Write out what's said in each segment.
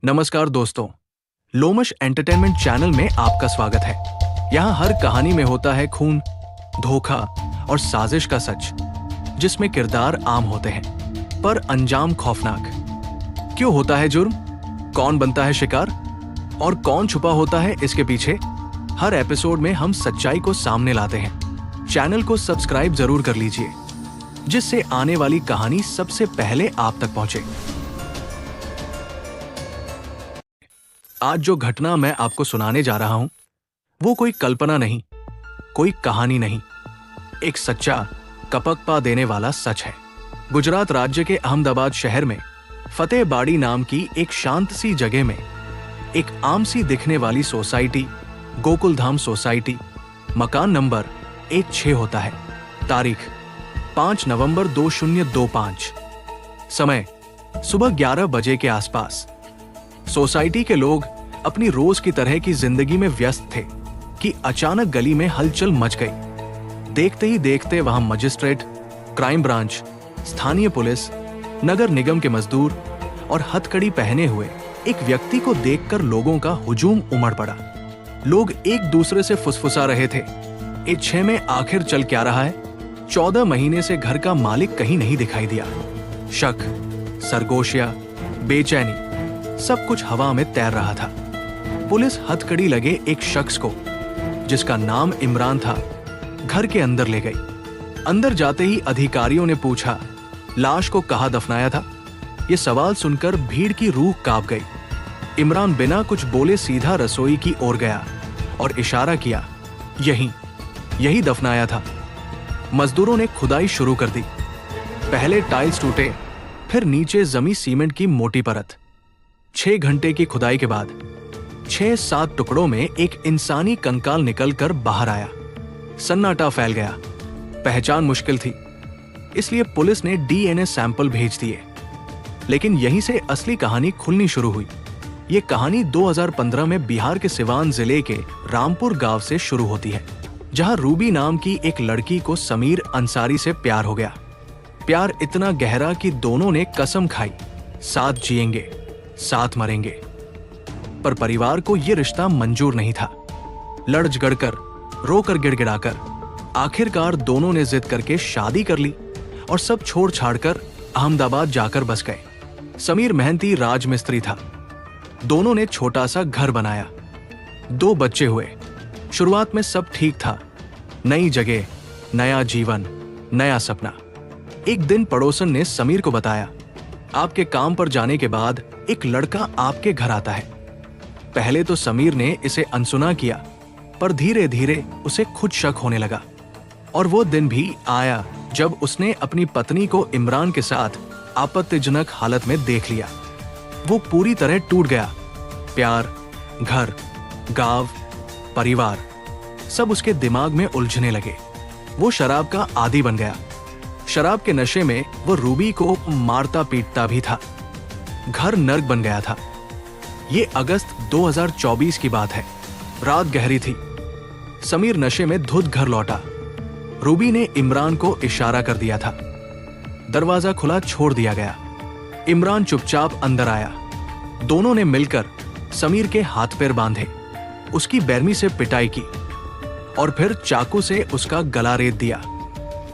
नमस्कार दोस्तों, Lomash entertainment channel में आपका स्वागत है। यहाँ हर कहानी में होता है खून, धोखा और साजिश का सच, जिसमें किरदार आम होते हैं पर अंजाम खौफनाक। क्यों होता है जुर्म, कौन बनता है शिकार और कौन छुपा होता है इसके पीछे? हर एपिसोड में हम सच्चाई को सामने लाते हैं। चैनल को सब्सक्राइब जरूर कर लीजिए, जिससे आने वाली कहानी सबसे पहले आप तक पहुंचे। आज जो घटना मैं आपको सुनाने जा रहा हूं, वो कोई कल्पना नहीं, कोई कहानी नहीं, एक सच्चा कपकपा देने वाला सच है। गुजरात राज्य के अहमदाबाद शहर में फतेहबाड़ी नाम की एक शांत सी जगह में एक आम सी दिखने वाली सोसाइटी, गोकुलधाम सोसाइटी, मकान नंबर 16 होता है। तारीख 5 नवंबर 2025, समय सुबह 11 बजे के आसपास। सोसाइटी के लोग अपनी रोज की तरह की जिंदगी में व्यस्त थे कि अचानक गली में हलचल मच गई। देखते ही देखते वहां मजिस्ट्रेट, क्राइम ब्रांच, स्थानीय पुलिस, नगर निगम के मजदूर और हथकड़ी पहने हुए एक व्यक्ति को देखकर लोगों का हुजूम उमड़ पड़ा। लोग एक दूसरे से फुसफुसा रहे थे, इस 6 में आखिर चल क्या रहा है? 14 महीने से घर का मालिक कहीं नहीं दिखाई दिया। शक, सरगोशिया, बेचैनी, सब कुछ हवा में तैर रहा था। पुलिस हथकड़ी लगे एक शख्स को, जिसका नाम इमरान था, घर के अंदर ले गई। अंदर जाते ही अधिकारियों ने पूछा, लाश को कहाँ दफनाया था? ये सवाल सुनकर भीड़ की रूह कांप गई। इमरान बिना कुछ बोले सीधा रसोई की ओर गया और इशारा किया, यही दफनाया था। मजदूरों ने खुदाई शुरू कर दी। पहले टाइल्स टूटे, फिर नीचे जमी सीमेंट की मोटी परत। 6 घंटे की खुदाई के बाद 6-7 टुकड़ों में एक इंसानी कंकाल निकलकर बाहर आया। सन्नाटा फैल गया। पहचान मुश्किल थी, इसलिए पुलिस ने डीएनए सैंपल भेज दिए। लेकिन यहीं से असली कहानी खुलनी शुरू हुई। ये कहानी 2015 में बिहार के सिवान जिले के रामपुर गांव से शुरू होती है, जहां रूबी नाम की एक लड़की को समीर अंसारी से प्यार हो गया। प्यार इतना गहरा कि दोनों ने कसम खाई, साथ जिएंगे, साथ मरेंगे। पर परिवार को यह रिश्ता मंजूर नहीं था। लड़ झगड़कर, रोकर गिड़गिड़ाकर आखिरकार दोनों ने जिद करके शादी कर ली और सब छोड़ छाड़कर अहमदाबाद जाकर बस गए। समीर मेहनती राजमिस्त्री था। दोनों ने छोटा सा घर बनाया। 2 बच्चे हुए। शुरुआत में सब ठीक था। नई जगह, नया जीवन, नया सपना। एक दिन पड़ोसन ने समीर को बताया, आपके काम पर जाने के बाद एक लड़का आपके घर आता है। पहले तो समीर ने इसे अनसुना किया, पर धीरे धीरे उसे खुद शक होने लगा। और वो दिन भी आया जब उसने अपनी पत्नी को इमरान के साथ आपत्तिजनक हालत में देख लिया। वो पूरी तरह टूट गया। प्यार, घर, गांव, परिवार, सब उसके दिमाग में उलझने लगे। वो शराब का आदी बन गया। शराब के नशे में वो रूबी को मारता पीटता भी था। घर नर्क बन गया था। ये अगस्त 2024 की बात है। रात गहरी थी। समीर नशे में धुत घर लौटा। रूबी ने इमरान को इशारा कर दिया था। दरवाजा खुला छोड़ दिया गया। इमरान चुपचाप अंदर आया। दोनों ने मिलकर समीर के हाथ पैर बांधे, उसकी बेरमी से पिटाई की और फिर चाकू से उसका गला रेत दिया।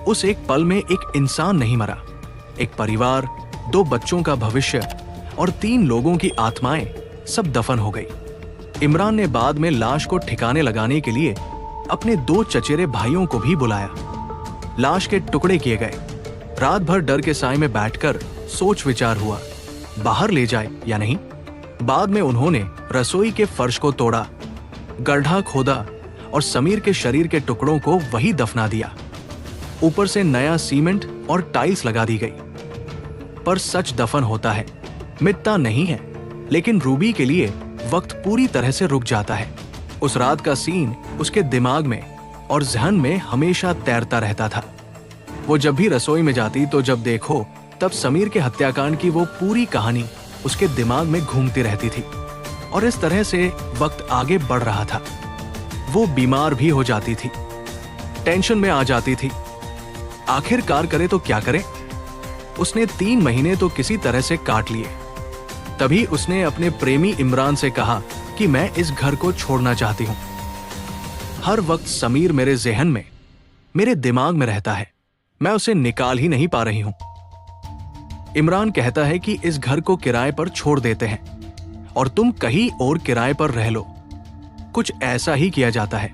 उस एक पल में एक इंसान नहीं मरा, एक परिवार, 2 बच्चों का भविष्य और 3 लोगों की आत्माएं सब दफन हो गई। इमरान ने बाद में लाश को ठिकाने लगाने के लिए अपने 2 चचेरे भाइयों को भी बुलाया। लाश के टुकड़े किए गए। रात भर डर के साए में बैठकर सोच विचार हुआ, बाहर ले जाए या नहीं। बाद में उन्होंने रसोई के फर्श को तोड़ा, गड्ढा खोदा और समीर के शरीर के टुकड़ों को वही दफना दिया। ऊपर से नया सीमेंट और टाइल्स लगा दी गई। पर सच दफन होता है, मिटता नहीं है। लेकिन रूबी के लिए वक्त पूरी तरह से रुक जाता है। उस रात का सीन उसके दिमाग में और जहन में हमेशा तैरता रहता था। वो जब भी रसोई में जाती तो जब देखो तब समीर के हत्याकांड की वो पूरी कहानी उसके दिमाग में घूमती रहती थी। और इस तरह से वक्त आगे बढ़ रहा था। वो बीमार भी हो जाती थी, टेंशन में आ जाती थी। आखिरकार करे तो क्या करे? उसने 3 महीने तो किसी तरह से काट लिए। तभी उसने अपने प्रेमी इमरान से कहा कि मैं इस घर को छोड़ना चाहती हूं। हर वक्त समीर मेरे जहन में, मेरे दिमाग में रहता है, मैं उसे निकाल ही नहीं पा रही हूं। इमरान कहता है कि इस घर को किराए पर छोड़ देते हैं और तुम कहीं और किराए पर रह लो। कुछ ऐसा ही किया जाता है।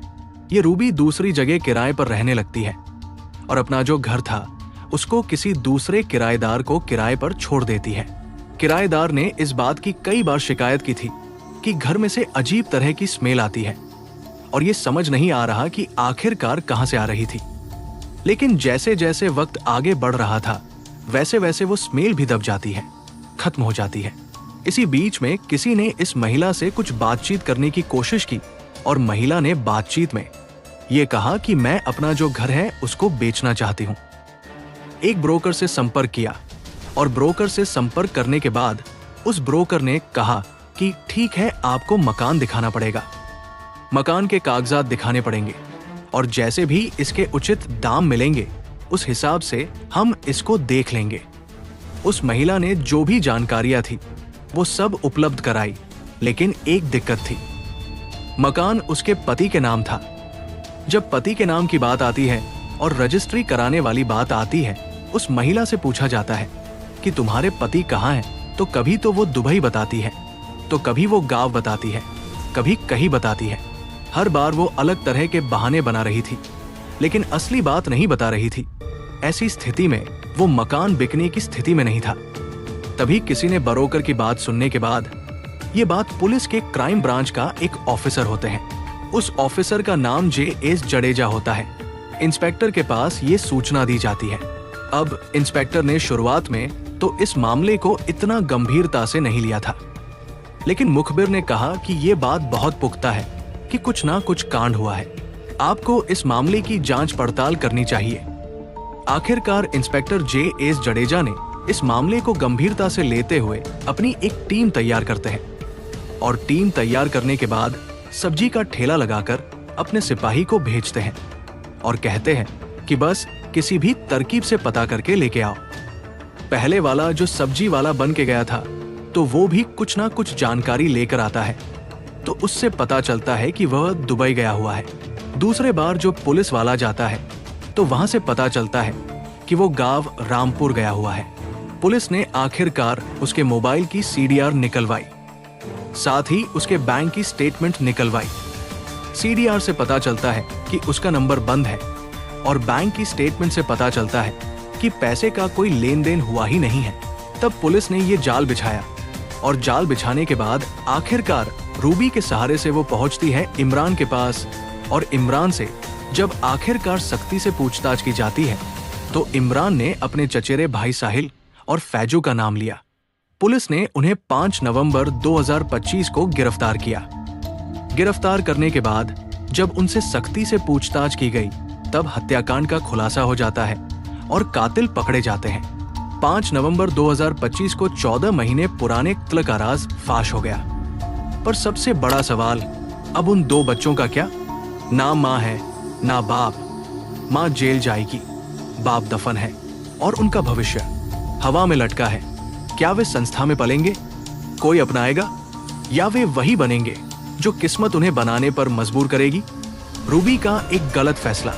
ये रूबी दूसरी जगह किराए पर रहने लगती है और अपना जो घर था उसको किसी दूसरे किराएदार को किराए पर छोड़ देती है। किराएदार ने इस बात की कई बार शिकायत की थी कि घर में से अजीब तरह की स्मेल आती है और ये समझ नहीं आ रहा कि आखिरकार कहां से आ रही थी। लेकिन जैसे जैसे वक्त आगे बढ़ रहा था वैसे वैसे वो स्मेल भी दब जाती है, खत्म हो जाती है। इसी बीच में किसी ने इस महिला से कुछ बातचीत करने की कोशिश की और महिला ने बातचीत में ये कहा कि मैं अपना जो घर है उसको बेचना चाहती हूं। एक ब्रोकर से संपर्क किया और ब्रोकर से संपर्क करने के बाद उस ब्रोकर ने कहा कि ठीक है, आपको मकान दिखाना पड़ेगा, मकान के कागजात दिखाने पड़ेंगे और जैसे भी इसके उचित दाम मिलेंगे उस हिसाब से हम इसको देख लेंगे। उस महिला ने जो भी जानकारियां थी वो सब उपलब्ध कराई, लेकिन एक दिक्कत थी। मकान उसके पति के नाम था। जब पति के नाम की बात आती है और रजिस्ट्री कराने वाली बात आती है, उस महिला से पूछा जाता है कि तुम्हारे पति कहाँ हैं, तो कभी तो वो दुबई बताती है, तो कभी वो गांव बताती है, कभी कहीं बताती है। हर बार वो अलग तरह के बहाने बना रही थी, लेकिन असली बात नहीं बता रही थी। ऐसी स्थिति में वो मकान बिकने की स्थिति में नहीं था। तभी किसी ने ब्रोकर की बात सुनने के बाद, ये बात पुलिस के क्राइम ब्रांच का एक ऑफिसर होते हैं, उस ऑफिसर का नाम J.S. जडेजा होता है। इंस्पेक्टर के पास ये सूचना दी जाती है। अब इंस्पेक्टर ने शुरुआत में तो इस मामले को इतना गंभीरता से नहीं लिया था, लेकिन मुखबिर ने कहा कि ये बात बहुत पुख्ता है कि कुछ ना कुछ कांड हुआ है, आपको इस मामले की जांच पड़ताल करनी चाहिए। आखिरकार इंस्पेक्टर J.S. जडेजा ने इस मामले को गंभीरता से लेते हुए अपनी एक टीम तैयार करते हैं और टीम तैयार करने के बाद सब्जी का ठेला लगाकर अपने सिपाही को भेजते हैं और कहते हैं कि बस किसी भी तरकीब से पता करके लेके आओ। पहले वाला जो सब्जी वाला बन के गया था तो वो भी कुछ ना कुछ जानकारी लेकर आता है, तो उससे पता चलता है कि वह दुबई गया हुआ है। दूसरे बार जो पुलिस वाला जाता है तो वहां से पता चलता है कि वो गांव रामपुर गया हुआ है। पुलिस ने आखिरकार उसके मोबाइल की CDR निकलवाई, साथ ही उसके बैंक की स्टेटमेंट निकलवाई। CDR से पता चलता है कि उसका नंबर बंद है और बैंक की स्टेटमेंट से पता चलता है कि पैसे का कोई लेन देन हुआ ही नहीं है। तब पुलिस ने ये जाल बिछाया और जाल बिछाने के बाद आखिरकार रूबी के सहारे से वो पहुंचती है इमरान के पास और इमरान से जब आखिरकार सख्ती से पूछताछ की जाती है तो इमरान ने अपने चचेरे भाई साहिल और फैजू का नाम लिया। पुलिस ने उन्हें 5 नवंबर 2025 को गिरफ्तार किया। गिरफ्तार करने के बाद जब उनसे सख्ती से पूछताछ की गई तब हत्याकांड का खुलासा हो जाता है और कातिल पकड़े जाते हैं। 5 नवंबर 2025 को 14 महीने पुराने कत्ल का राज फाश हो गया। पर सबसे बड़ा सवाल अब उन 2 बच्चों का क्या? ना माँ है ना बाप। माँ जेल जाएगी, बाप दफन है और उनका भविष्य हवा में लटका है। क्या वे संस्था में पलेंगे, कोई अपनाएगा, या वे वही बनेंगे जो किस्मत उन्हें बनाने पर मजबूर करेगी? रूबी का एक गलत फैसला,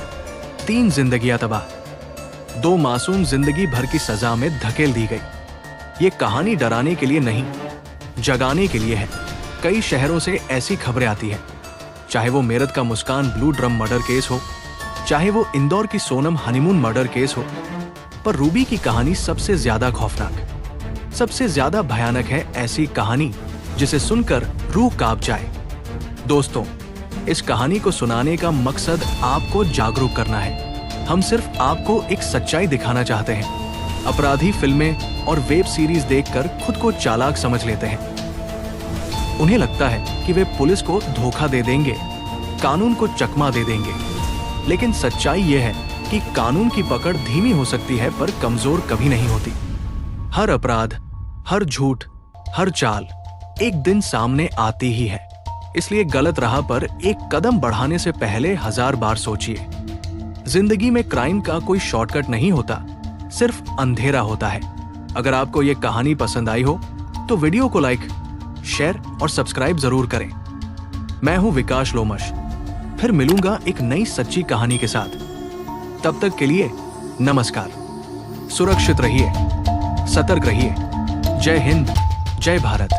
3 जिंदगियां तबाह, 2 मासूम जिंदगी भर की सजा में धकेल दी गई। ये कहानी डराने के लिए नहीं, जगाने के लिए है। कई शहरों से ऐसी खबरें आती हैं, चाहे वो मेरठ का मुस्कान ब्लू ड्रम मर्डर केस हो, चाहे वो इंदौर की सोनम हनीमून मर्डर केस हो, पर रूबी की कहानी सबसे ज्यादा खौफनाक, सबसे ज्यादा भयानक है। ऐसी कहानी जिसे सुनकर रूह कांप जाए। दोस्तों, इस कहानी को सुनाने का मकसद आपको जागरूक करना है। हम सिर्फ आपको एक सच्चाई दिखाना चाहते हैं। अपराधी फिल्में और वेब सीरीज देखकर खुद को चालाक समझ लेते हैं। उन्हें लगता है कि वे पुलिस को धोखा दे देंगे, कानून को चकमा दे देंगे, लेकिन सच्चाई यह है कि कानून की पकड़ धीमी हो सकती है पर कमजोर कभी नहीं होती। हर अपराध, हर झूठ, हर चाल एक दिन सामने आती ही है। इसलिए गलत राह पर एक कदम बढ़ाने से पहले 1000 बार सोचिए। जिंदगी में क्राइम का कोई शॉर्टकट नहीं होता, सिर्फ अंधेरा होता है। अगर आपको ये कहानी पसंद आई हो तो वीडियो को लाइक, शेयर और सब्सक्राइब जरूर करें। मैं हूं विकास लोमश, फिर मिलूंगा एक नई सच्ची कहानी के साथ। तब तक के लिए नमस्कार। सुरक्षित रहिए, सतर्क रहिए। जय हिंद, जय भारत।